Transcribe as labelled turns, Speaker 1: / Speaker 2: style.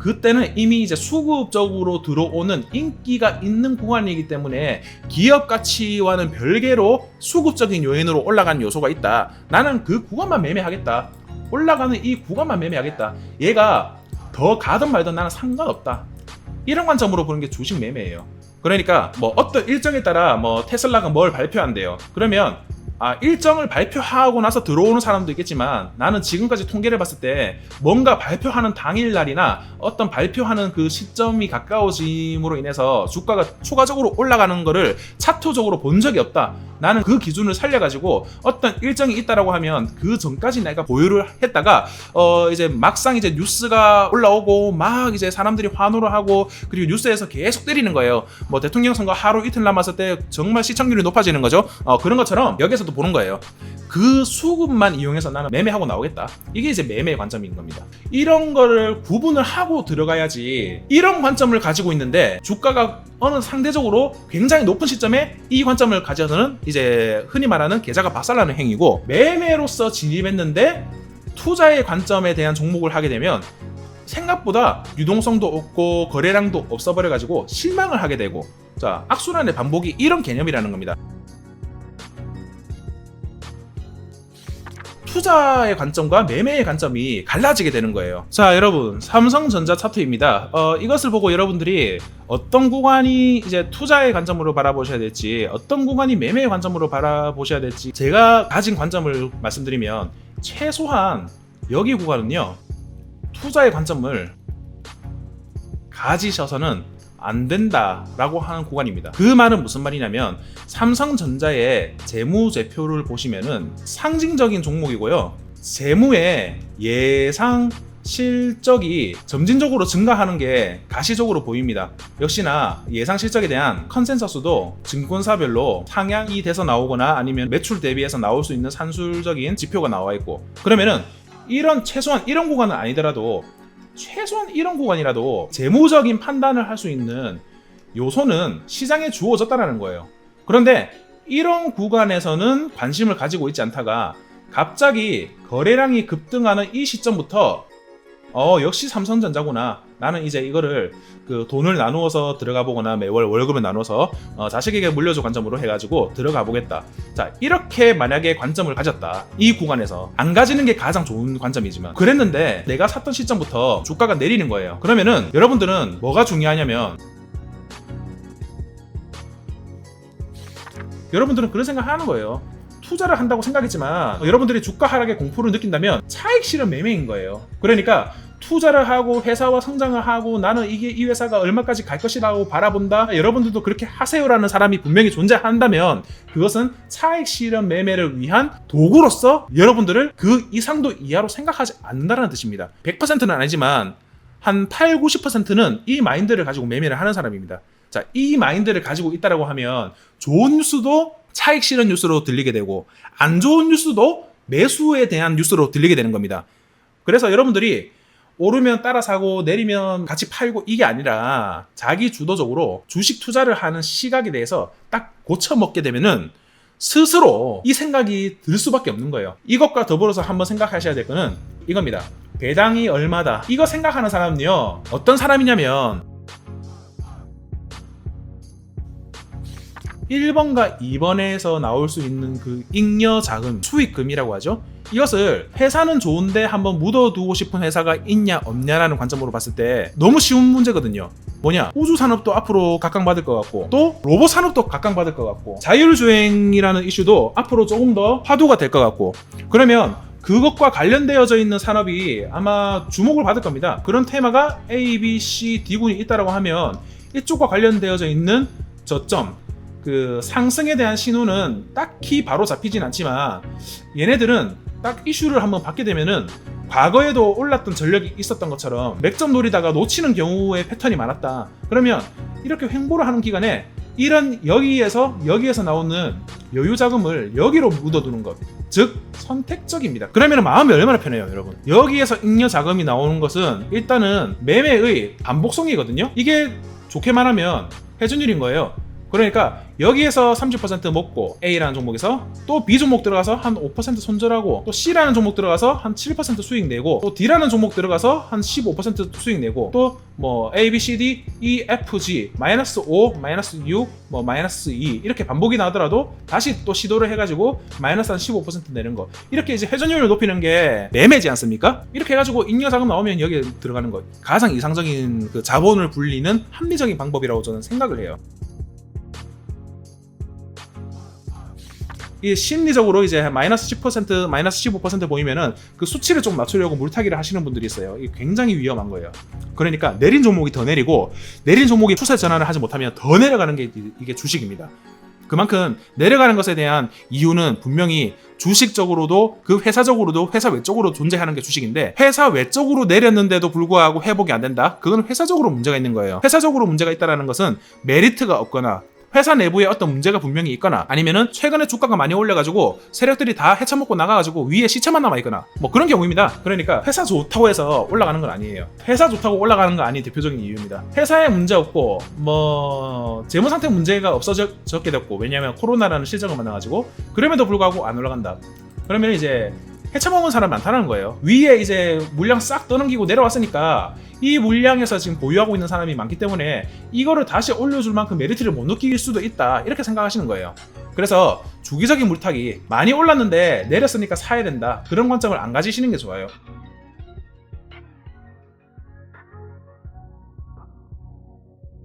Speaker 1: 그때는 이미 이제 수급적으로 들어오는 인기가 있는 구간이기 때문에 기업 가치와는 별개로 수급적인 요인으로 올라가는 요소가 있다. 나는 그 구간만 매매하겠다. 올라가는 이 구간만 매매하겠다. 얘가 더 가든 말든 나는 상관없다. 이런 관점으로 보는 게 주식 매매예요. 그러니까 뭐 어떤 일정에 따라 뭐 테슬라가 뭘 발표한대요. 그러면 일정을 발표하고 나서 들어오는 사람도 있겠지만 나는 지금까지 통계를 봤을 때 뭔가 발표하는 당일날이나 어떤 발표하는 그 시점이 가까워짐으로 인해서 주가가 추가적으로 올라가는 거를 차트적으로 본 적이 없다. 나는 그 기준을 살려가지고 어떤 일정이 있다라고 하면 그 전까지 내가 보유를 했다가 이제 막상 이제 뉴스가 올라오고 막 이제 사람들이 환호를 하고 그리고 뉴스에서 계속 때리는 거예요. 뭐 대통령 선거 하루 이틀 남았을 때 정말 시청률이 높아지는 거죠. 그런 것처럼 여기서도 보는 거예요. 그 수급만 이용해서 나는 매매하고 나오겠다. 이게 이제 매매의 관점인 겁니다. 이런 거를 구분을 하고 들어가야지. 이런 관점을 가지고 있는데 주가가 어느 상대적으로 굉장히 높은 시점에 이 관점을 가져서는 이제 흔히 말하는 계좌가 박살나는 행위고, 매매로서 진입했는데 투자의 관점에 대한 종목을 하게 되면 생각보다 유동성도 없고 거래량도 없어버려가지고 실망을 하게 되고, 자, 악순환의 반복이 이런 개념이라는 겁니다. 투자의 관점과 매매의 관점이 갈라지게 되는 거예요. 자, 여러분, 삼성전자 차트입니다. 이것을 보고 여러분들이 어떤 구간이 이제 투자의 관점으로 바라보셔야 될지, 어떤 구간이 매매의 관점으로 바라보셔야 될지 제가 가진 관점을 말씀드리면, 최소한 여기 구간은요, 투자의 관점을 가지셔서는 안 된다라고 하는 구간입니다. 그 말은 무슨 말이냐면, 삼성전자의 재무제표를 보시면은 상징적인 종목이고요. 재무의 예상 실적이 점진적으로 증가하는 게 가시적으로 보입니다. 역시나 예상 실적에 대한 컨센서스도 증권사별로 상향이 돼서 나오거나 아니면 매출 대비해서 나올 수 있는 산술적인 지표가 나와 있고, 그러면은 최소한 이런 구간은 아니더라도 최소한 이런 구간이라도 재무적인 판단을 할 수 있는 요소는 시장에 주어졌다는 거예요. 그런데 이런 구간에서는 관심을 가지고 있지 않다가 갑자기 거래량이 급등하는 이 시점부터 역시 삼성전자구나. 나는 이제 이거를 그 돈을 나누어서 들어가 보거나 매월 월급을 나눠서 자식에게 물려줘 관점으로 해가지고 들어가 보겠다. 자, 이렇게 만약에 관점을 가졌다. 이 구간에서 안 가지는 게 가장 좋은 관점이지만, 그랬는데 내가 샀던 시점부터 주가가 내리는 거예요. 그러면은 여러분들은 뭐가 중요하냐면, 여러분들은 그런 생각 하는 거예요. 투자를 한다고 생각했지만 여러분들이 주가 하락의 공포를 느낀다면 차익 실현 매매인 거예요. 그러니까 투자를 하고 회사와 성장을 하고 나는 이 회사가 얼마까지 갈 것이라고 바라본다. 여러분들도 그렇게 하세요라는 사람이 분명히 존재한다면 그것은 차익 실현 매매를 위한 도구로서 여러분들을 그 이상도 이하로 생각하지 않는다는 뜻입니다. 100%는 아니지만 한 8, 90%는 이 마인드를 가지고 매매를 하는 사람입니다. 자, 이 마인드를 가지고 있다라고 하면 좋은 뉴스도 차익 실현 뉴스로 들리게 되고 안 좋은 뉴스도 매수에 대한 뉴스로 들리게 되는 겁니다. 그래서 여러분들이 오르면 따라 사고 내리면 같이 팔고 이게 아니라 자기 주도적으로 주식 투자를 하는 시각에 대해서 딱 고쳐먹게 되면은 스스로 이 생각이 들 수밖에 없는 거예요. 이것과 더불어서 한번 생각하셔야 될 거는 이겁니다. 배당이 얼마다. 이거 생각하는 사람은요, 어떤 사람이냐면 1번과 2번에서 나올 수 있는 그 잉여 자금, 수익금이라고 하죠. 이것을 회사는 좋은데 한번 묻어두고 싶은 회사가 있냐 없냐라는 관점으로 봤을 때 너무 쉬운 문제거든요. 뭐냐, 우주산업도 앞으로 각광받을 것 같고 또 로봇산업도 각광받을 것 같고 자율주행이라는 이슈도 앞으로 조금 더 화두가 될 것 같고, 그러면 그것과 관련되어져 있는 산업이 아마 주목을 받을 겁니다. 그런 테마가 A, B, C, D군이 있다라고 하면 이쪽과 관련되어져 있는 저점, 그 상승에 대한 신호는 딱히 바로 잡히진 않지만 얘네들은 딱 이슈를 한번 받게 되면은 과거에도 올랐던 전력이 있었던 것처럼 맥점 노리다가 놓치는 경우의 패턴이 많았다. 그러면 이렇게 횡보를 하는 기간에 이런 여기에서 나오는 여유 자금을 여기로 묻어두는 것, 즉 선택적입니다. 그러면 마음이 얼마나 편해요, 여러분. 여기에서 잉여 자금이 나오는 것은 일단은 매매의 반복성이거든요. 이게 좋게 말하면 회전율인 거예요. 그러니까 여기에서 30% 먹고 A라는 종목에서 또 B 종목 들어가서 한 5% 손절하고 또 C라는 종목 들어가서 한 7% 수익 내고 또 D라는 종목 들어가서 한 15% 수익 내고 또 뭐 A, B, C, D, E, F, G 마이너스 5, 마이너스 6, 뭐 마이너스 2 이렇게 반복이 나더라도 다시 또 시도를 해가지고 마이너스 한 15% 내는 거 이렇게 이제 회전율을 높이는 게 매매지 않습니까? 이렇게 해가지고 잉여자금 나오면 여기에 들어가는 거 가장 이상적인 그 자본을 불리는 합리적인 방법이라고 저는 생각을 해요. 이 심리적으로 이제 마이너스 10%, 마이너스 15% 보이면은 그 수치를 좀 맞추려고 물타기를 하시는 분들이 있어요. 이게 굉장히 위험한 거예요. 그러니까 내린 종목이 더 내리고 내린 종목이 추세 전환을 하지 못하면 더 내려가는 게 이게 주식입니다. 그만큼 내려가는 것에 대한 이유는 분명히 주식적으로도 그 회사적으로도 회사 외적으로 존재하는 게 주식인데 회사 외적으로 내렸는데도 불구하고 회복이 안 된다? 그건 회사적으로 문제가 있는 거예요. 회사적으로 문제가 있다는 것은 메리트가 없거나 회사 내부에 어떤 문제가 분명히 있거나 아니면은 최근에 주가가 많이 올려가지고 세력들이 다 헤쳐먹고 나가가지고 위에 시체만 남아있거나 뭐 그런 경우입니다. 그러니까 회사 좋다고 해서 올라가는 건 아니에요. 회사 좋다고 올라가는 건 아닌 대표적인 이유입니다. 회사에 문제 없고 뭐 재무상태 문제가 없어졌게 됐고 왜냐하면 코로나라는 실정을 만나가지고 그럼에도 불구하고 안 올라간다. 그러면 이제 헤쳐먹은 사람 많다는 거예요. 위에 이제 물량 싹 떠넘기고 내려왔으니까 이 물량에서 지금 보유하고 있는 사람이 많기 때문에 이거를 다시 올려줄 만큼 메리트를 못 느낄 수도 있다 이렇게 생각하시는 거예요. 그래서 주기적인 물타기 많이 올랐는데 내렸으니까 사야 된다 그런 관점을 안 가지시는 게 좋아요.